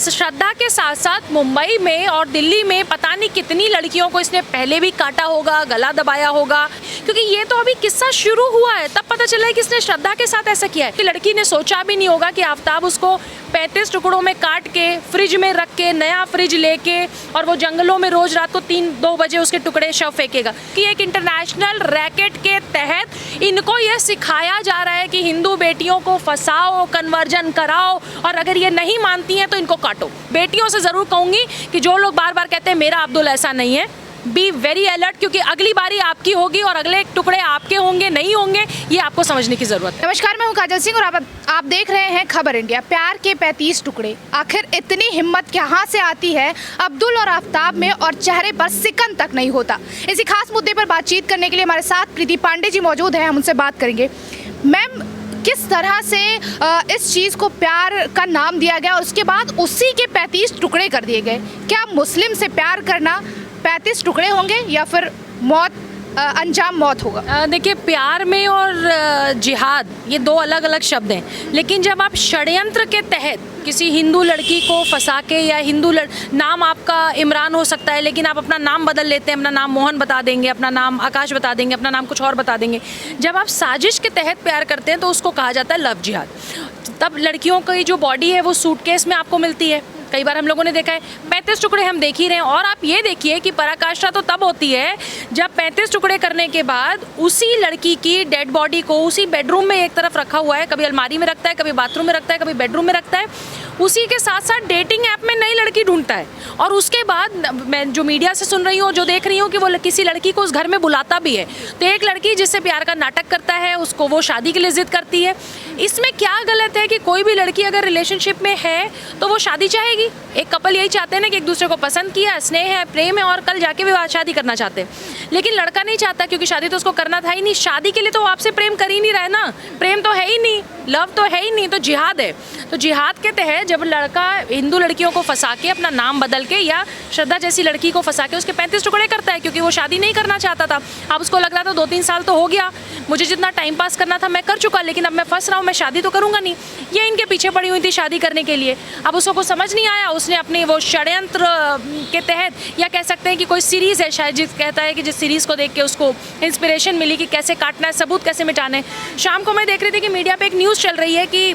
श्रद्धा के साथ साथ मुंबई में और दिल्ली में पता नहीं कितनी लड़कियों को इसने पहले भी काटा होगा, गला दबाया होगा, क्योंकि ये तो अभी किस्सा शुरू हुआ है तब पता चला है कि इसने श्रद्धा के साथ ऐसा किया है कि लड़की ने सोचा भी नहीं होगा कि आफ्ताब उसको 35 टुकड़ों में काट के फ्रिज में रख के नया फ्रिज लेके और वो जंगलों में रोज रात को 3-2 बजे उसके टुकड़े शव फेंकेगा। कि एक इंटरनेशनल रैकेट के तहत इनको ये सिखाया जा रहा है कि हिंदू बेटियों को फंसाओ, कन्वर्जन कराओ और अगर ये नहीं मानती हैं तो इनको काटो। बेटियों से ज़रूर कहूँगी कि जो लोग बार बार कहते हैं मेरा अब्दुल ऐसा नहीं है, बी वेरी अलर्ट, क्योंकि अगली बारी आपकी होगी और अगले टुकड़े आपके होंगे नहीं होंगे, ये आपको समझने की जरूरत है। नमस्कार, मैं हूं काजल सिंह और आप देख रहे हैं खबर इंडिया। प्यार के 35 टुकड़े, आखिर इतनी हिम्मत कहां से आती है अब्दुल और आफ्ताब में, और चेहरे पर सिकन तक नहीं होता। इसी खास मुद्दे पर बातचीत करने के लिए हमारे साथ प्रीति पांडे जी मौजूद हैं, हम उनसे बात करेंगे। मैम, किस तरह से इस चीज़ को प्यार का नाम दिया गया, उसके बाद उसी के 35 टुकड़े कर दिए गए? क्या मुस्लिम से प्यार करना 35 टुकड़े होंगे या फिर मौत, अंजाम मौत होगा? देखिए, प्यार में और जिहाद ये दो अलग अलग शब्द हैं, लेकिन जब आप षड्यंत्र के तहत किसी हिंदू लड़की को फंसा के, या नाम आपका इमरान हो सकता है लेकिन आप अपना नाम बदल लेते हैं, अपना नाम मोहन बता देंगे, अपना नाम आकाश बता देंगे, अपना नाम कुछ और बता देंगे। जब आप साजिश के तहत प्यार करते हैं तो उसको कहा जाता है लव जिहाद। तब लड़कियों की जो बॉडी है वो सूटकेस में आपको मिलती है, कई बार हम लोगों ने देखा है। 35 टुकड़े हम देख ही रहे हैं, और आप ये देखिए कि पराकाष्ठा तो तब होती है जब 35 टुकड़े करने के बाद उसी लड़की की डेड बॉडी को उसी बेडरूम में एक तरफ रखा हुआ है, कभी अलमारी में रखता है, कभी बाथरूम में रखता है, कभी बेडरूम में रखता है, उसी के साथ साथ डेटिंग ऐप में नई लड़की ढूंढता है। और उसके बाद मैं जो मीडिया से सुन रही हूँ, जो देख रही हूँ कि वो किसी लड़की को उस घर में बुलाता भी है। तो एक लड़की जिससे प्यार का नाटक करता है, उसको वो शादी के लिए जिद करती है। इसमें क्या गलत है कि कोई भी लड़की अगर रिलेशनशिप में है तो वो शादी चाहेगी। एक कपल यही चाहते हैं ना कि एक दूसरे को पसंद किया, स्नेह है, प्रेम है और कल जाके विवाह शादी करना चाहते हैं। लेकिन लड़का नहीं चाहता, क्योंकि शादी तो उसको करना था ही नहीं। शादी के लिए तो आपसे प्रेम कर ही नहीं रहा है ना, प्रेम तो है ही नहीं, लव तो है ही नहीं, तो जिहाद है। तो जिहाद के तहत जब लड़का हिंदू लड़कियों को फंसा के, अपना नाम बदल के, या श्रद्धा जैसी लड़की को फंसा के उसके 35 टुकड़े करता है, क्योंकि वो शादी नहीं करना चाहता था। अब उसको लग रहा था 2-3 साल तो हो गया, मुझे जितना टाइम पास करना था मैं कर चुका, लेकिन अब मैं फंस रहा हूँ, मैं शादी तो करूँगा नहीं। ये इनके पीछे पड़ी हुई थी शादी करने के लिए। अब उसको कुछ समझ नहीं आया, उसने अपने वो षड्यंत्र के तहत, या कह सकते हैं कि कोई सीरीज़ है शायद, जिस कहता है कि जिस सीरीज़ को देख के उसको इंस्पिरेशन मिली कि कैसे काटना है, सबूत कैसे मिटाने हैं। शाम को मैं देख रही थी कि मीडिया पे एक न्यूज़ चल रही है कि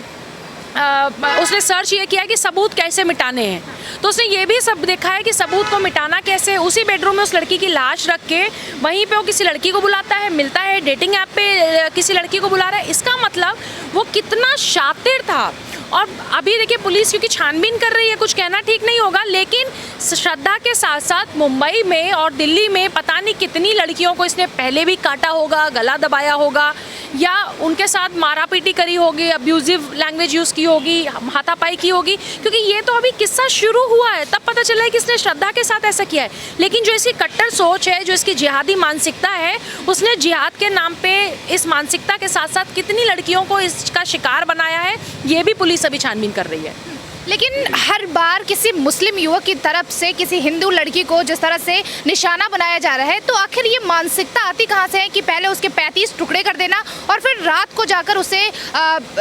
उसने सर्च ये किया कि सबूत कैसे मिटाने हैं, तो उसने ये भी सब देखा है कि सबूत को मिटाना कैसे। उसी बेडरूम में उस लड़की की लाश रख के वहीं पे वो किसी लड़की को बुलाता है, मिलता है, डेटिंग ऐप पे किसी लड़की को बुला रहा है। इसका मतलब वो कितना शातिर था। और अभी देखिए पुलिस क्योंकि छानबीन कर रही है, कुछ कहना ठीक नहीं होगा, लेकिन श्रद्धा के साथ साथ मुंबई में और दिल्ली में पता नहीं कितनी लड़कियों को इसने पहले भी काटा होगा, गला दबाया होगा, या उनके साथ मारा पीटी करी होगी, अब्यूजिव लैंग्वेज यूज़ की होगी, हाथापाई की होगी, क्योंकि ये तो अभी किस्सा शुरू हुआ है तब पता चला है कि इसने श्रद्धा के साथ ऐसा किया है। लेकिन जो इसकी कट्टर सोच है, जो इसकी जिहादी मानसिकता है, उसने जिहाद के नाम पे इस मानसिकता के साथ साथ कितनी लड़कियों को इसका शिकार बनाया है, ये भी पुलिस अभी छानबीन कर रही है। लेकिन हर बार किसी मुस्लिम युवक की तरफ से किसी हिंदू लड़की को जिस तरह से निशाना बनाया जा रहा है, तो आखिर ये मानसिकता आती कहाँ से है कि पहले उसके 35 टुकड़े कर देना और फिर रात को जाकर उसे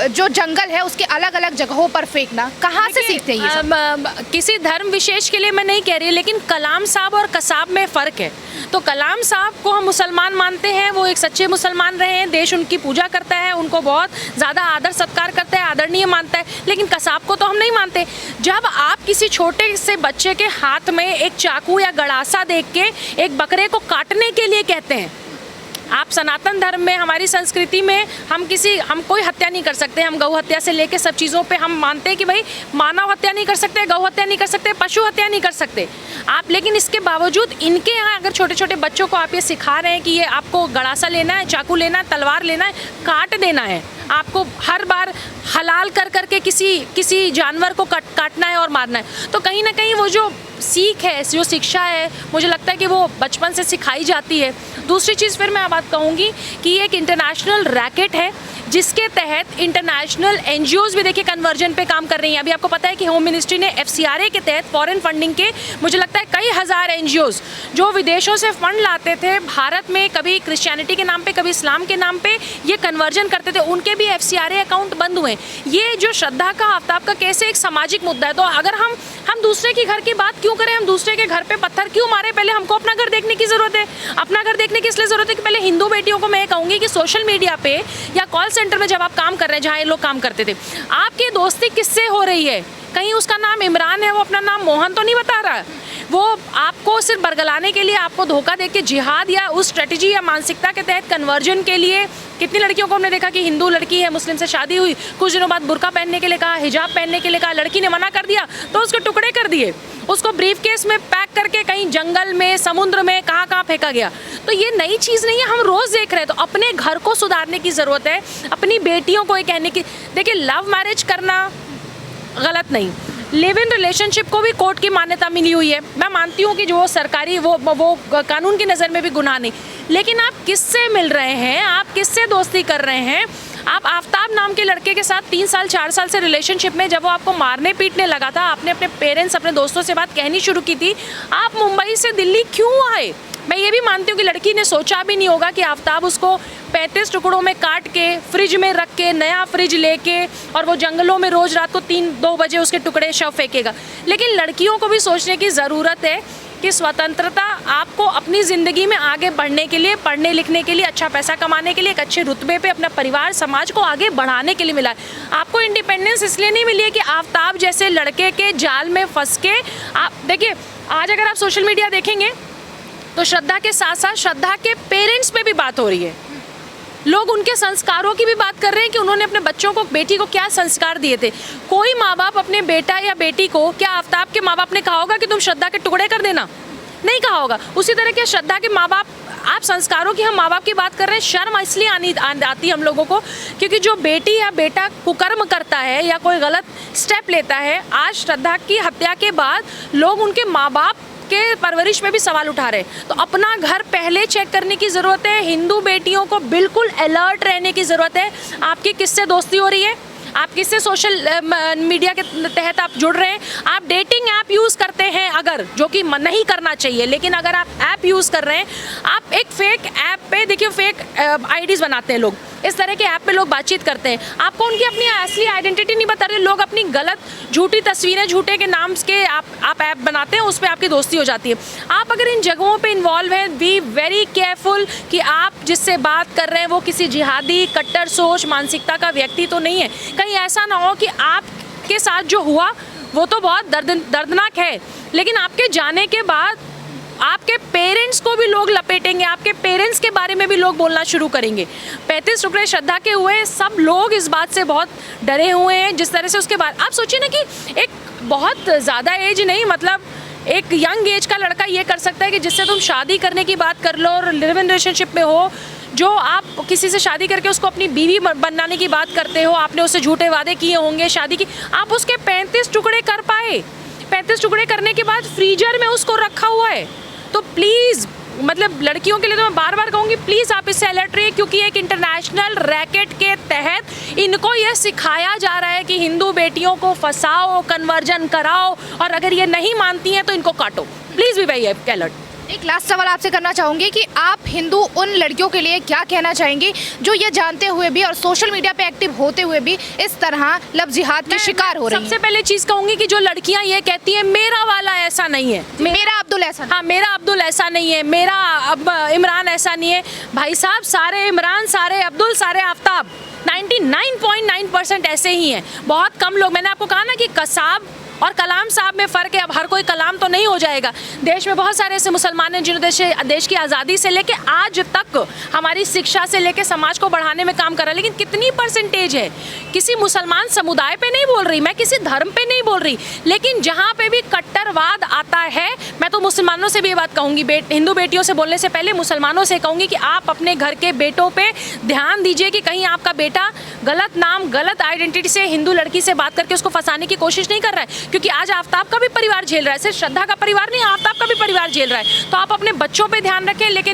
जो जंगल है उसके अलग अलग जगहों पर फेंकना? कहाँ से सीखते हैं ये सब? किसी धर्म विशेष के लिए मैं नहीं कह रही, लेकिन कलाम साहब और कसाब में फ़र्क है। तो कलाम साहब को हम मुसलमान मानते हैं, वो एक सच्चे मुसलमान रहे हैं, देश उनकी पूजा करता है, उनको बहुत ज़्यादा आदर सत्कार करता है, आदरणीय मानता है। लेकिन कसाब को तो हम नहीं मानते। जब आप किसी छोटे से बच्चे के हाथ में एक चाकू या गड़ासा देख के एक बकरे को काटने के लिए कहते हैं, आप सनातन धर्म में, हमारी संस्कृति में हम कोई हत्या नहीं कर सकते। हम गौ हत्या से लेके सब चीज़ों पे हम मानते हैं कि भाई मानव हत्या नहीं कर सकते, गौ हत्या नहीं कर सकते, पशु हत्या नहीं कर सकते आप। लेकिन इसके बावजूद इनके यहाँ अगर छोटे छोटे बच्चों को आप ये सिखा रहे हैं कि ये आपको गड़ासा लेना है, चाकू लेना है, तलवार लेना है, काट देना है, आपको हर बार हलाल कर करके किसी जानवर को काटना है और मारना है, तो कहीं ना कहीं वो जो सीख है, जो शिक्षा है, मुझे लगता है कि वो बचपन से सिखाई जाती है। दूसरी चीज़ फिर मैं बात कहूँगी कि ये एक इंटरनेशनल रैकेट है जिसके तहत इंटरनेशनल एनजीओज़ भी देखिए कन्वर्जन पे काम कर रही हैं। अभी आपको पता है कि होम मिनिस्ट्री ने FCRA के तहत फॉरेन फंडिंग के मुझे लगता है कई हज़ार एनजीओज़ जो विदेशों से फंड लाते थे भारत में, कभी क्रिश्चियनिटी के नाम पे, कभी इस्लाम के नाम पे ये कन्वर्जन करते थे, उनके भी FCRA अकाउंट बंद हुए। ये जो श्रद्धा का आफ्ताब का केस एक सामाजिक मुद्दा है। तो अगर हम दूसरे के घर की बात क्यों करें, हम दूसरे के घर पे पत्थर क्यों मारे? पहले हमको अपना घर देखने की ज़रूरत है। अपना घर देखने की इसलिए ज़रूरत है कि पहले हिंदू बेटियों को मैं कहूँगी कि सोशल मीडिया पे या कॉल सेंटर में जब आप काम कर रहे हैं, जहाँ ये लोग काम करते थे, आपकी दोस्ती किससे हो रही है? कहीं उसका नाम इमरान है, वो अपना नाम मोहन तो नहीं बता रहा है। वो आपको सिर्फ बरगलाने के लिए, आपको धोखा दे के जिहाद या उस स्ट्रेटजी या मानसिकता के तहत कन्वर्जन के लिए। कितनी लड़कियों को हमने देखा कि हिंदू लड़की है, मुस्लिम से शादी हुई, कुछ दिनों बाद बुर्का पहनने के लिए कहा, हिजाब पहनने के लिए कहा, लड़की ने मना कर दिया तो उसके टुकड़े कर दिए, उसको ब्रीफ केस में पैक करके कहीं जंगल में, समुद्र में, कहाँ फेंका गया। तो ये नई चीज़ नहीं है, हम रोज़ देख रहे हैं। तो अपने घर को सुधारने की ज़रूरत है, अपनी बेटियों को ये कहने की। देखिए, लव मैरिज करना गलत नहीं, लिव इन रिलेशनशिप को भी कोर्ट की मान्यता मिली हुई है। मैं मानती हूँ कि जो सरकारी वो कानून की नज़र में भी गुनाह नहीं, लेकिन आप किससे मिल रहे हैं, आप किससे दोस्ती कर रहे हैं? आप आफ्ताब नाम के लड़के के साथ 3 साल 4 साल से रिलेशनशिप में, जब वो आपको मारने पीटने लगा था, आपने अपने पेरेंट्स, अपने दोस्तों से बात कहनी शुरू की थी, आप मुंबई से दिल्ली क्यों आए? मैं ये भी मानती हूँ कि लड़की ने सोचा भी नहीं होगा कि आफ्ताब उसको 35 टुकड़ों में काट के फ्रिज में रख के, नया फ्रिज लेके, और वो जंगलों में रोज़ रात को 3-2 बजे उसके टुकड़े शव फेंकेगा। लेकिन लड़कियों को भी सोचने की ज़रूरत है कि स्वतंत्रता आपको अपनी ज़िंदगी में आगे बढ़ने के लिए, पढ़ने लिखने के लिए, अच्छा पैसा कमाने के लिए, एक अच्छे रुतबे पे अपना परिवार समाज को आगे बढ़ाने के लिए मिला है। आपको इंडिपेंडेंस इसलिए नहीं मिली है कि आफ्ताब जैसे लड़के के जाल में फंस के। आप देखिए, आज अगर आप सोशल मीडिया देखेंगे तो श्रद्धा के साथ साथ श्रद्धा के पेरेंट्स पे भी बात हो रही है। लोग उनके संस्कारों की भी बात कर रहे हैं कि उन्होंने अपने बच्चों को, बेटी को क्या संस्कार दिए थे। कोई माँ बाप अपने बेटा या बेटी को, क्या आफ्ताब के माँ बाप ने कहा होगा कि तुम श्रद्धा के टुकड़े कर देना? नहीं कहा होगा। उसी तरह के श्रद्धा के माँ बाप, आप संस्कारों की, हम माँ बाप की बात कर रहे हैं, शर्म इसलिए आती हम लोगों को क्योंकि जो बेटी या बेटा कुकर्म करता है या कोई गलत स्टेप लेता है, आज श्रद्धा की हत्या के बाद लोग उनके माँ बाप के परवरिश में भी सवाल उठा रहे हैं। तो अपना घर पहले चेक करने की ज़रूरत है। हिंदू बेटियों को बिल्कुल अलर्ट रहने की ज़रूरत है। आपकी किससे दोस्ती हो रही है, आप किससे सोशल मीडिया के तहत आप जुड़ रहे हैं, आप डेटिंग ऐप यूज़ करते हैं अगर, जो कि नहीं करना चाहिए, लेकिन अगर आप ऐप यूज़ कर रहे हैं, आप एक फेक ऐप पे देखिए, फेक आईडीज़ बनाते हैं लोग, इस तरह के ऐप पे लोग बातचीत करते हैं, आपको उनकी अपनी असली आइडेंटिटी नहीं बता रहे, लोग अपनी गलत झूठी तस्वीरें, झूठे के नाम के आप ऐप बनाते हैं, उस पर आपकी दोस्ती हो जाती है। आप अगर इन जगहों पे इन्वॉल्व हैं, बी वेरी केयरफुल कि आप जिससे बात कर रहे हैं वो किसी जिहादी, कट्टर सोच, मानसिकता का व्यक्ति तो नहीं है। कहीं ऐसा ना हो कि आपके साथ जो हुआ वो तो बहुत दर्दनाक है, लेकिन आपके जाने के बाद आपके पेरेंट्स को भी लोग लपेटेंगे, आपके पेरेंट्स के बारे में भी लोग बोलना शुरू करेंगे। 35 टुकड़े श्रद्धा के हुए, सब लोग इस बात से बहुत डरे हुए हैं। जिस तरह से उसके बाद आप सोचिए ना कि एक बहुत ज़्यादा एज नहीं, मतलब एक यंग एज का लड़का ये कर सकता है कि जिससे तुम शादी करने की बात कर लो और लिव इन रिलेशनशिप में हो, जो आप किसी से शादी करके उसको अपनी बीवी बनाने की बात करते हो, आपने उससे झूठे वादे किए होंगे शादी की, आप उसके 35 टुकड़े कर पाए। 35 टुकड़े करने के बाद फ्रीजर में उसको रखा हुआ है। तो प्लीज़, मतलब लड़कियों के लिए तो मैं बार बार कहूँगी, प्लीज़ आप इससे अलर्ट रहिए, क्योंकि एक इंटरनेशनल रैकेट के तहत इनको ये सिखाया जा रहा है कि हिंदू बेटियों को फंसाओ, कन्वर्जन कराओ, और अगर ये नहीं मानती हैं तो इनको काटो। प्लीज़ भी भाई अलर्ट। एक लास्ट सवाल आपसे करना चाहूँगी कि आप हिंदू उन लड़कियों के लिए क्या कहना चाहेंगी जो ये जानते हुए भी और सोशल मीडिया पे एक्टिव होते हुए भी इस तरह लव जिहाद के शिकार हो रही हैं? सबसे पहले चीज़ कहूँगी कि जो लड़कियाँ ये कहती हैं मेरा वाला ऐसा नहीं है, मेरा अब्दुल ऐसा, हाँ मेरा अब्दुल ऐसा नहीं है, मेरा अब इमरान ऐसा नहीं है, भाई साहब सारे इमरान, सारे अब्दुल, सारे आफ्ताब 99.9% ऐसे ही हैं। बहुत कम लोग, मैंने आपको कहा ना कि कसाब और कलाम साहब में फ़र्क है। अब हर कोई कलाम तो नहीं हो जाएगा। देश में बहुत सारे ऐसे मुसलमान हैं जिन्होंने देश की आज़ादी से लेके आज तक हमारी शिक्षा से लेके समाज को बढ़ाने में काम कर रहा है, लेकिन कितनी परसेंटेज है? किसी मुसलमान समुदाय पे नहीं बोल रही मैं, किसी धर्म पे नहीं बोल रही, लेकिन जहाँ पे भी कट्टरवाद आता है, मैं तो मुसलमानों से भी ये बात कहूँगी, हिंदू बेटियों से बोलने से पहले मुसलमानों से कहूँगी कि आप अपने घर के बेटों पे ध्यान दीजिए कि कहीं आपका बेटा गलत नाम, गलत आइडेंटिटी से हिंदू लड़की से बात करके उसको फंसाने की कोशिश नहीं कर रहा है, क्योंकि आज आफ्ताब का भी परिवार झेल रहा है। सिर्फ श्रद्धा का परिवार नहीं, आफ्ताब का भी परिवार झेल रहा है। तो आप अपने बच्चों पे ध्यान रखें, लेकिन